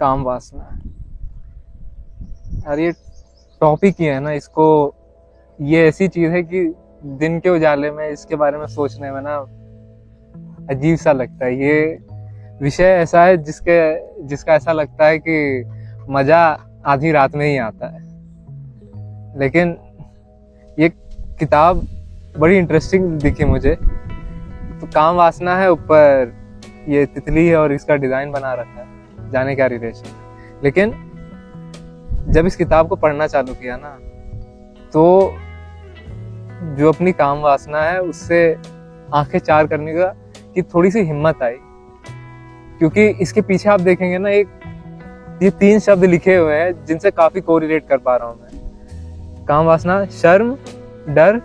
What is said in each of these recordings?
काम वासना। और ये टॉपिक ही है ना, इसको, ये ऐसी चीज है कि दिन के उजाले में इसके बारे में सोचने में ना अजीब सा लगता है। ये विषय ऐसा है जिसका ऐसा लगता है कि मजा आधी रात में ही आता है। लेकिन ये किताब बड़ी इंटरेस्टिंग दिखी मुझे। तो काम वासना है, ऊपर ये तितली है और इसका डिजाइन बना रखा है, जाने क्या रिलेशन। लेकिन जब इस किताब को पढ़ना चालू किया ना, तो जो अपनी काम वासना है उससे आंखें चार करने का की थोड़ी सी हिम्मत आई। क्योंकि इसके पीछे आप देखेंगे ना, ये 3 शब्द लिखे हुए हैं जिनसे काफी कोरिलेट कर पा रहा हूं मैं। काम वासना, शर्म, डर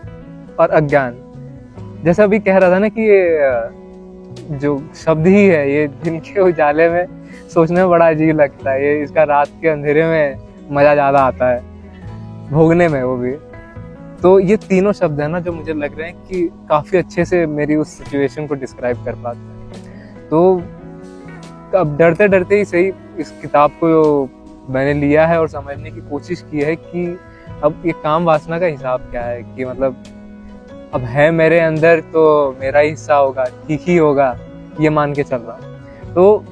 और अज्ञान। जैसा अभी कह रहा था ना कि ये जो शब्द ही है, ये दिन के उजाले में सोचने में बड़ा अजीब लगता है। ये इसका रात के अंधेरे में मजा ज्यादा आता है भोगने में, वो भी। तो ये तीनों शब्द है ना जो मुझे लग रहे हैं कि काफी अच्छे से मेरी उस सिचुएशन को डिस्क्राइब कर पाते हैं। तो अब डरते डरते ही सही इस किताब को मैंने लिया है और समझने की कोशिश की है कि अब ये काम वासना का हिसाब क्या है। कि मतलब अब है मेरे अंदर तो मेरा ही हिस्सा होगा, ठीक ही होगा, ये मान के चल रहा। तो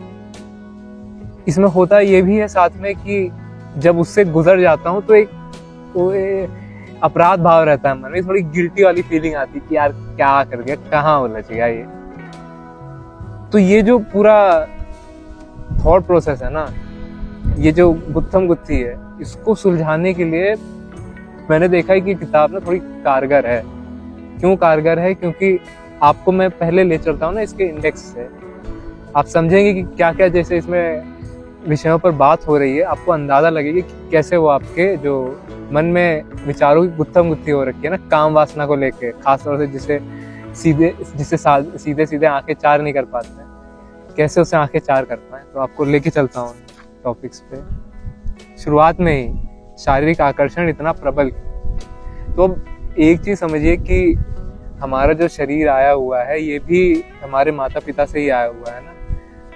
इसमें होता ये भी है साथ में कि जब उससे गुजर जाता हूँ तो एक अपराध भाव रहता है मन में, थोड़ी गिल्टी वाली फीलिंग आती है कि यार क्या कर दिया, कहाँ उलझ गया ये। तो ये जो पूरा थॉट प्रोसेस है ना, ये जो गुत्थम गुत्थी है, इसको सुलझाने के लिए मैंने देखा है कि किताब ना थोड़ी कारगर है। क्यों कारगर है? क्योंकि आपको मैं पहले ले चलता हूँ ना इसके इंडेक्स से, आप समझेंगे कि क्या क्या जैसे इसमें विषयों पर बात हो रही है, आपको अंदाजा लगेगा कि कैसे वो आपके जो मन में विचारों की गुत्थम गुत्थी हो रखी है ना काम वासना को लेके, खासतौर से जिससे सीधे सीधे आंखें चार नहीं कर पाते हैं, कैसे उसे आंखें चार कर पाए। तो आपको लेके चलता हूँ टॉपिक्स पे। शुरुआत में ही शारीरिक आकर्षण इतना प्रबल। तो अब एक चीज समझिए कि हमारा जो शरीर आया हुआ है ये भी हमारे माता पिता से ही आया हुआ है ना,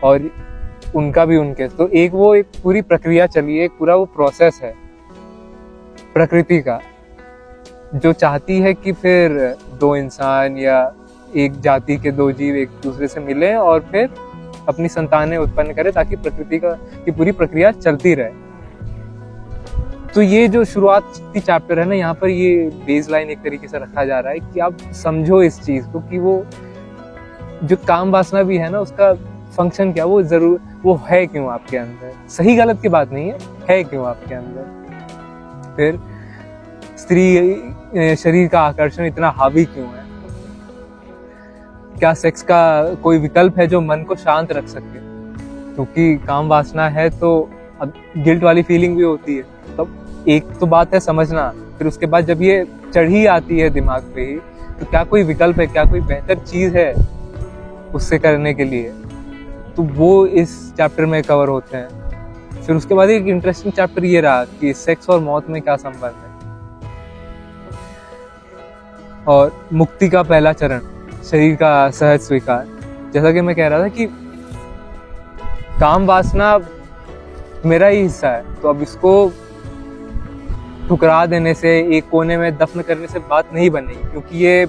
और उनका भी उनके। तो एक पूरी प्रक्रिया चली है, एक पूरा वो प्रोसेस है प्रकृति का, जो चाहती है कि फिर 2 इंसान या एक जाति के 2 जीव एक दूसरे से मिले और फिर अपनी संतानें उत्पन्न करें, ताकि प्रकृति की पूरी प्रक्रिया चलती रहे। तो ये जो शुरुआती चैप्टर है ना, यहाँ पर ये बेसलाइन एक तरीके से रखा जा रहा है कि आप समझो इस चीज को कि वो जो काम वासना भी है ना, उसका फंक्शन क्या, वो है क्यों आपके अंदर। सही गलत की बात नहीं है क्यों आपके अंदर। फिर स्त्री शरीर का आकर्षण इतना हावी क्यों है। क्या सेक्स का कोई विकल्प है जो मन को शांत रख सके? क्योंकि काम वासना है तो अब गिल्ट वाली फीलिंग भी होती है। तब एक तो बात है समझना, फिर उसके बाद जब ये चढ़ी आती है दिमाग पे ही, तो क्या कोई विकल्प है, क्या कोई बेहतर चीज है उससे करने के लिए। तो वो इस चैप्टर में कवर होते हैं। फिर उसके बाद एक इंटरेस्टिंग चैप्टर ये रहा कि सेक्स और मौत में क्या संबंध है, और मुक्ति का पहला चरण, शरीर का सहज स्वीकार। जैसा कि मैं कह रहा था कि काम वासना मेरा ही हिस्सा है, तो अब इसको ठुकरा देने से, एक कोने में दफन करने से बात नहीं बनेगी, क्योंकि ये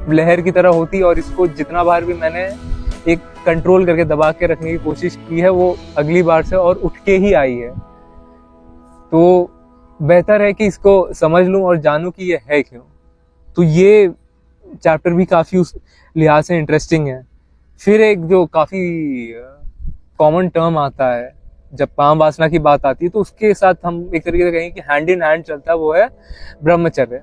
लहर की तरह होती है और इसको जितना बार भी मैंने एक कंट्रोल करके दबा के रखने की कोशिश की है, वो अगली बार से और उठ के ही आई है। तो बेहतर है कि इसको समझ लूं और जानूं कि ये है क्यों। तो ये चैप्टर भी काफी उस लिहाज से इंटरेस्टिंग है। फिर एक जो काफी कॉमन टर्म आता है जब काम वासना की बात आती है, तो उसके साथ हम एक तरीके से कहें कि हैंड इन हैंड चलता है, वो है ब्रह्मचर्य।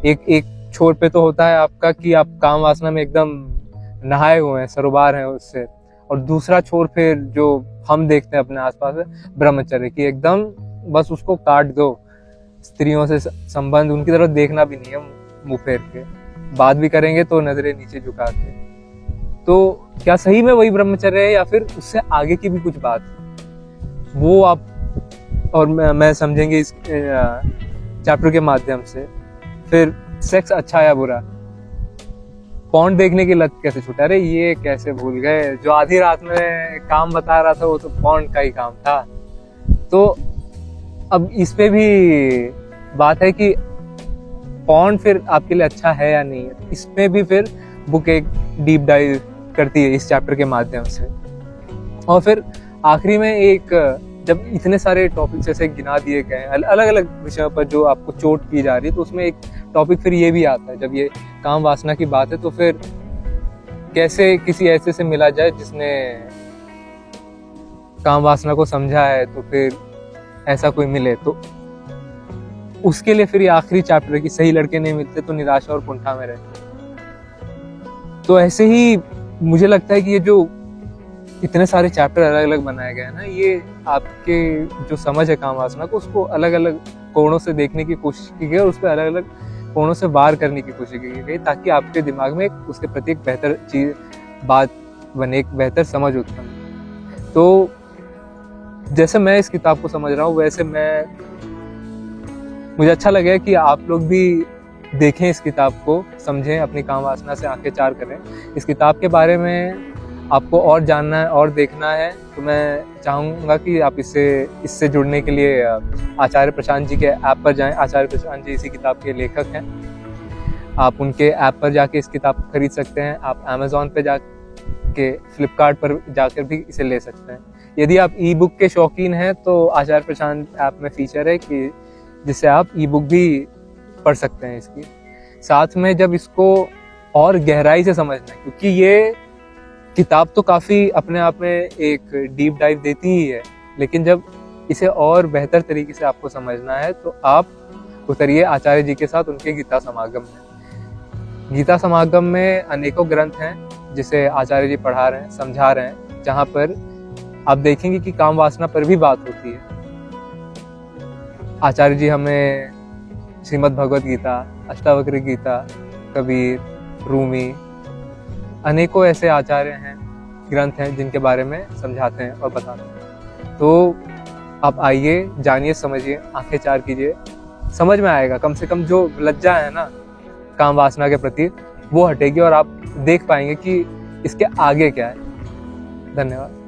एक छोर पे तो होता है आपका कि आप काम वासना में एकदम नहाए हुए हैं, सरोबार हैं उससे, और दूसरा छोर फिर जो हम देखते हैं अपने आसपास है ब्रह्मचर्य की, एकदम बस उसको काट दो, स्त्रियों से संबंध उनकी तरफ देखना भी नहीं है, मुंह फेर के बात भी करेंगे तो नजरें नीचे झुका के। तो क्या सही में वही ब्रह्मचर्य है या फिर उससे आगे की भी कुछ बात है, वो आप और मैं समझेंगे इस चैप्टर के माध्यम से। फिर सेक्स अच्छा या बुरा, पॉन्ड देखने की लत कैसे छूटा, अरे ये कैसे भूल गए, जो आधी रात में काम बता रहा था वो तो पॉन्ड का ही काम था। तो अब इस पे भी बात है कि पॉन्ड फिर आपके लिए अच्छा है या नहीं है। इसमें भी फिर बुक एक डीप डाइव करती है इस चैप्टर के माध्यम से। और फिर आखिरी में एक, जब इतने सारे टॉपिक्स ऐसे गिना दिए गए हैं अलग अलग विषयों पर जो आपको चोट की जा रही है, तो उसमें एक टॉपिक फिर ये भी आता है, जब ये काम वासना की बात है तो फिर कैसे किसी ऐसे से मिला जाए जिसने काम वासना को समझा है, तो फिर ऐसा कोई मिले। तो उसके लिए फिर ये आखिरी चैप्टर है कि सही लड़के नहीं मिलते तो निराशा और कुंठा में रहते। तो ऐसे ही मुझे लगता है कि ये जो इतने सारे चैप्टर अलग अलग बनाए गए हैं ना, ये आपके जो समझ है काम वासना को, उसको अलग अलग कोणों से देखने की कोशिश की गई और उस पर अलग अलग कोणों से वार करने की कोशिश की गई, ताकि आपके दिमाग में उसके प्रति एक बेहतर चीज बात बने, एक बेहतर समझ उत्पन्न। तो जैसे मैं इस किताब को समझ रहा हूँ, वैसे मुझे अच्छा लगा कि आप लोग भी देखें इस किताब को, समझें, अपनी काम वासना से आंखें चार करें। इस किताब के बारे में आपको और जानना है और देखना है तो मैं चाहूँगा कि आप इससे जुड़ने के लिए आचार्य प्रशांत जी के ऐप पर जाएं। आचार्य प्रशांत जी इसी किताब के लेखक हैं। आप उनके ऐप पर जाके इस किताब को खरीद सकते हैं। आप अमेज़ॉन पे जाके, फ्लिपकार्ट पर जाकर भी इसे ले सकते हैं। यदि आप ई बुक के शौकीन हैं तो आचार्य प्रशांत ऐप में फीचर है कि जिससे आप ई बुक भी पढ़ सकते हैं इसकी। साथ में जब इसको और गहराई से समझना है, क्योंकि ये किताब तो काफ़ी अपने आप में एक डीप डाइव देती ही है, लेकिन जब इसे और बेहतर तरीके से आपको समझना है तो आप उतरिए आचार्य जी के साथ उनके गीता समागम में। गीता समागम में अनेकों ग्रंथ हैं जिसे आचार्य जी पढ़ा रहे हैं, समझा रहे हैं, जहाँ पर आप देखेंगे कि काम वासना पर भी बात होती है। आचार्य जी हमें श्रीमद् भगवत गीता, अष्टावक्र गीता, कबीर, रूमी, अनेकों ऐसे आचार्य हैं, ग्रंथ हैं जिनके बारे में समझाते हैं और बताते हैं। तो आप आइए, जानिए, समझिए, आंखें चार कीजिए, समझ में आएगा। कम से कम जो लज्जा है ना काम वासना के प्रति, वो हटेगी और आप देख पाएंगे कि इसके आगे क्या है। धन्यवाद।